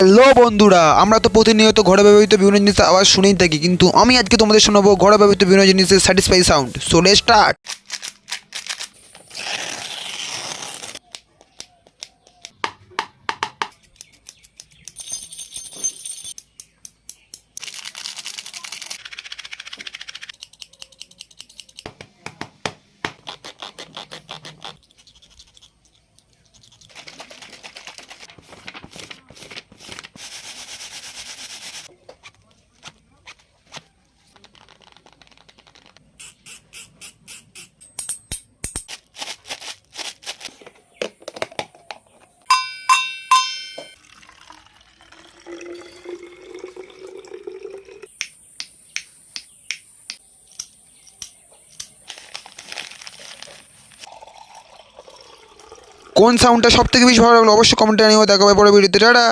Hello বন্ধুরা, আমরা তো প্রতিনিয়ত ঘরে ব্যবহৃত বিভিন্ন জিনিসের আওয়াজ শুনেই থাকি, কিন্তু আমি আজকে তোমাদের শোনাবো ঘরে ব্যবহৃত বিভিন্ন জিনিসের satisfy sound. So let's start. কোন সাউন্ডটা সব থেকে বেশি ভালো লাগলো অবশ্যই কমেন্টে জানিও। দেখা হবে পরে ভিডিওতে। টাটা।